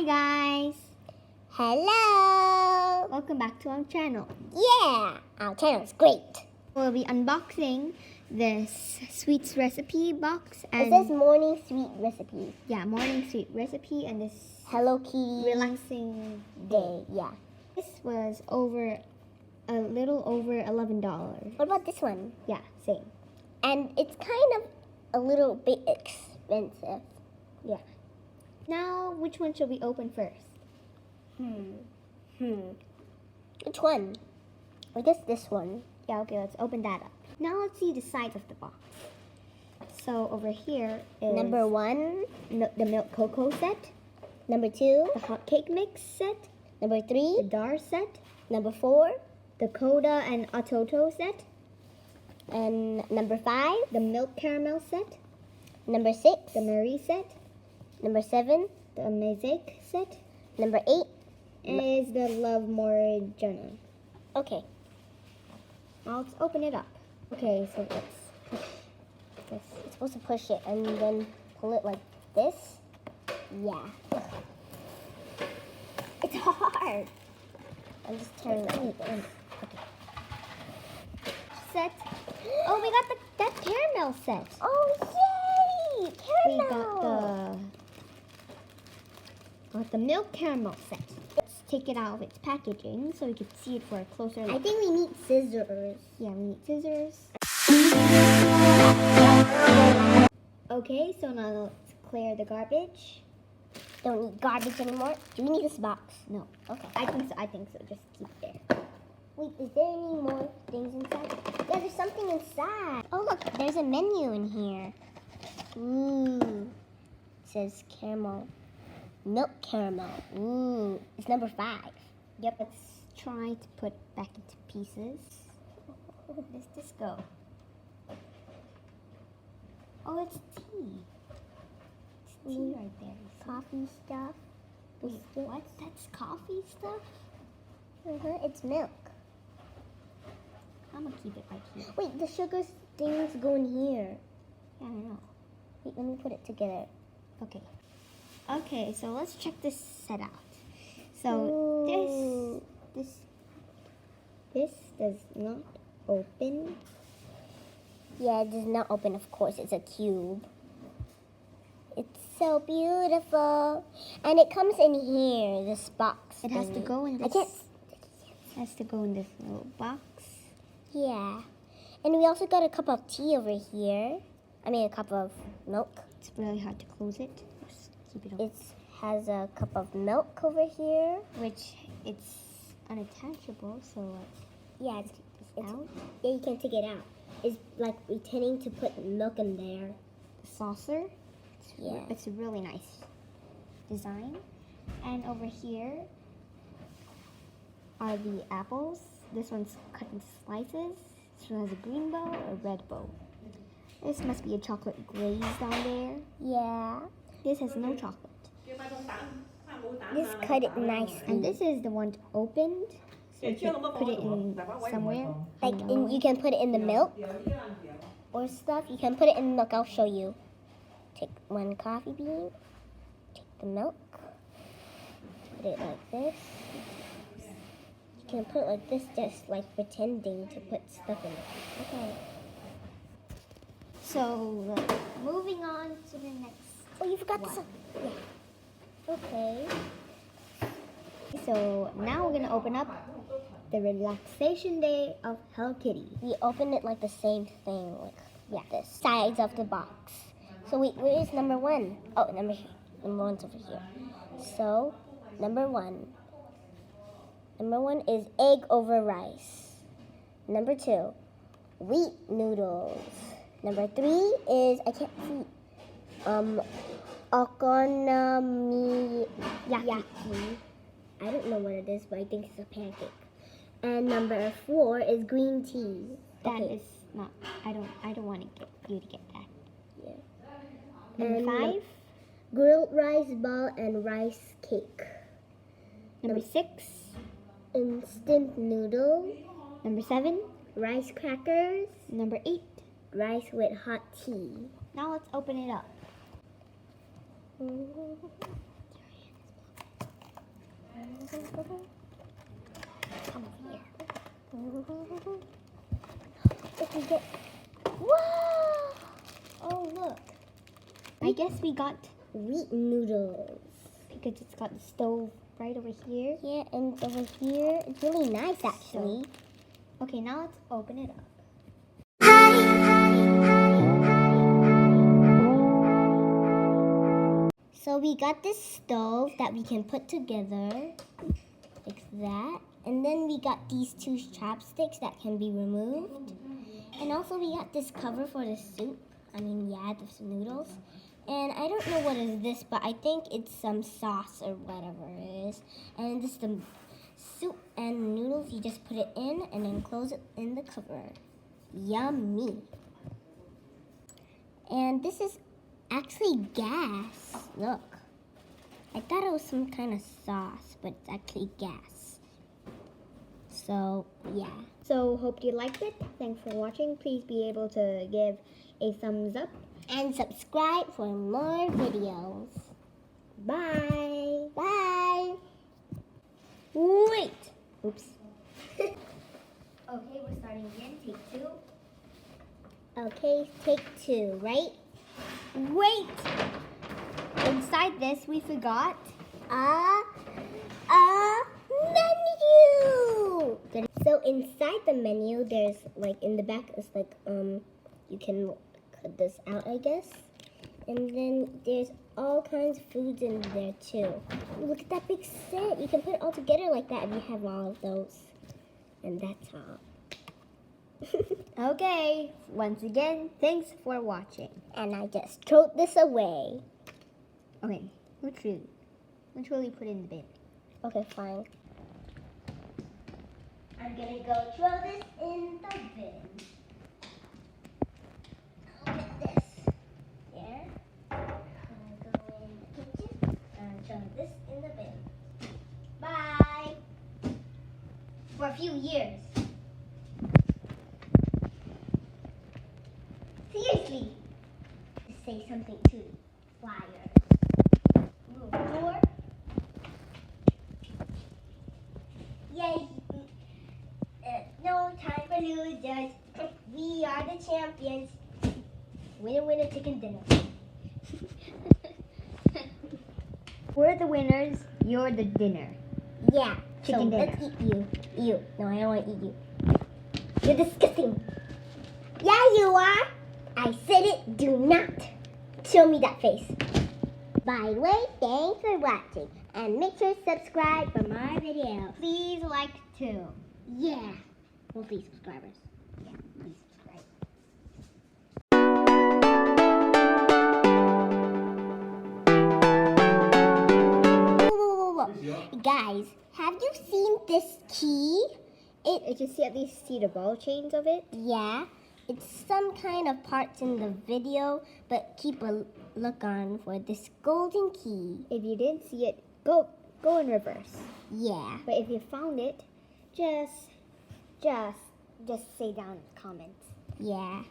Hi guys! Hello! Welcome back to our channel. Yeah! Our channel's great. We'll be unboxing this sweets recipe box and It says morning sweet recipe. yeah, morning sweet recipe and this Hello Kitty relaxing day. Yeah. This was a little over $11. What about this one? Yeah, same. And it's kind of a little bit expensive. Yeah. Now, which one should we open first? Which one? I guess this one. Yeah, okay, let's open that up. Now let's see the sides of the box. So over here is Number 1. the milk cocoa set, Number 2. the hot cake mix set, Number the 3. dar set, Number 4. the coda and atoto set, And number 5. the milk caramel set, Number 6. the Marie set, Number 7. the mosaic set, Number 8. is the love Morinaga. Okay. Now let's open it up. Okay, so let's push this. You're supposed to push it and then pull it like this. Yeah. It's hard. I'm just turning it. Set. Oh, we got that caramel set. Oh, yay! We Caramel! got the milk caramel set. Let's take it out of its packaging so we can see it for a closer look. I think we need scissors. Yeah, we need scissors. Okay, so now let's clear the garbage. Don't need garbage anymore. Do we need this box? No. Okay. I think so. Just keep it there. Wait, is there any more things inside? Yeah, there's something inside. Oh, look, there's a menu in here. Ooh. It says caramel. Milk caramel. Ooh. It's number 5. Yep, let's try to put back into pieces. Where does this go? Oh, it's tea. It's tea right there. Coffee stuff. Wait, Biscuits. what? That's coffee stuff? It's milk. I'm gonna keep it right here. Wait, the sugar things go in here. Yeah, I know. Wait, let me put it together. Okay. Okay, so let's check this set out. So Ooh. this does not open. Yeah, it does not open, of course. It's a cube. It's so beautiful. And it comes in here, this box. It has to thingy. go in I this. can't. It has to go in this little box. Yeah. And we also got a cup of tea over here. I mean, a cup of milk. It's really hard to close it. Just keep it open. It has a cup of milk over here. Which it's unattachable, so let's Yeah, take this out. yeah, you can take it out. It's like pretending to put milk in there. The saucer. Yeah. It's a really nice design. And over here are the apples. This one's cut in slices. This one has a green bow or a red bow. This must be a chocolate glaze down there. Yeah. This has no chocolate. This cut it nicely. And this is the one opened. So you can put it in somewhere. Like, you can put it in the milk or stuff. You can put it in milk. I'll show you. Take 1 coffee bean. Take the milk. Put it like this. You can put it like this, just like pretending to put stuff in it. Okay. So moving on to the next. Oh, you forgot this. Yeah. Okay. So now we're gonna open up the relaxation day of Hello Kitty. We open it like the same thing, like the sides of the box. So wait, where is number 1? Oh, number 1's over here. So number 1. Number 1 is egg over rice. Number 2, wheat noodles. Number 3 is, I can't see, okonomiyaki. I don't know what it is, but I think it's a pancake. And number 4 is green tea. That is not. I don't want to get you to get that. Yeah. Number And 5. Grilled rice ball and rice cake. Number 6. Instant noodle. Number 7. Rice crackers. Number 8. Rice with hot tea. Now let's open it up. Come here. If we get... Whoa! Oh, look. I guess we got Wheat noodles. because it's got the stove right over here. Yeah, and over here, it's really nice actually. Okay, now let's open it up. So we got this stove that we can put together, like that. And then we got these two chopsticks that can be removed. And also we got this cover for the soup. The noodles. And I don't know what is this, but I think it's some sauce or whatever it is. And this is the soup and noodles. You just put it in and then close it in the cover. Yummy. And this is actually gas. Look. I thought it was some kind of sauce, but it's actually gas. So, yeah. So, hope you liked it. Thanks for watching. Please be able to give a thumbs up. And subscribe for more videos. Bye. Bye. Wait. Oops. Okay, we're starting again. Take 2. Okay, take 2, right? Wait! Inside this, we forgot A menu. So inside the menu, there's like in the back, it's like you can cut this out, I guess. And then there's all kinds of foods in there too. Ooh, look at that big set. You can put it all together like that if you have all of those. And that's all. Okay, once again, thanks for watching. And I just throw this away. Okay, let's really put it in the bin. Okay, fine. I'm gonna go throw this in the bin. Look at this. There. I'm gonna go in the kitchen and throw this in the bin. Bye. For a few years. Seriously. Just say something to the flyers. Move forward. Yay. No time for losers. We are the champions. Winner, winner, chicken dinner. We're the winners, you're the dinner. Yeah. Chicken dinner. Let's eat you. You. No, I don't want to eat you. You're disgusting. Yeah, you are. I said it. Do not show me that face. By the way, thanks for watching. And make sure to subscribe for more videos. Please like too. Yeah. Hopefully subscribers. Yeah, please subscribe. Whoa. Guys, have you seen this key? I can see at least the ball chains of it. Yeah, it's some kind of parts in the video, but keep a look on for this golden key. If you didn't see it, go in reverse. Yeah. But if you found it, just say down in the comments. Yeah.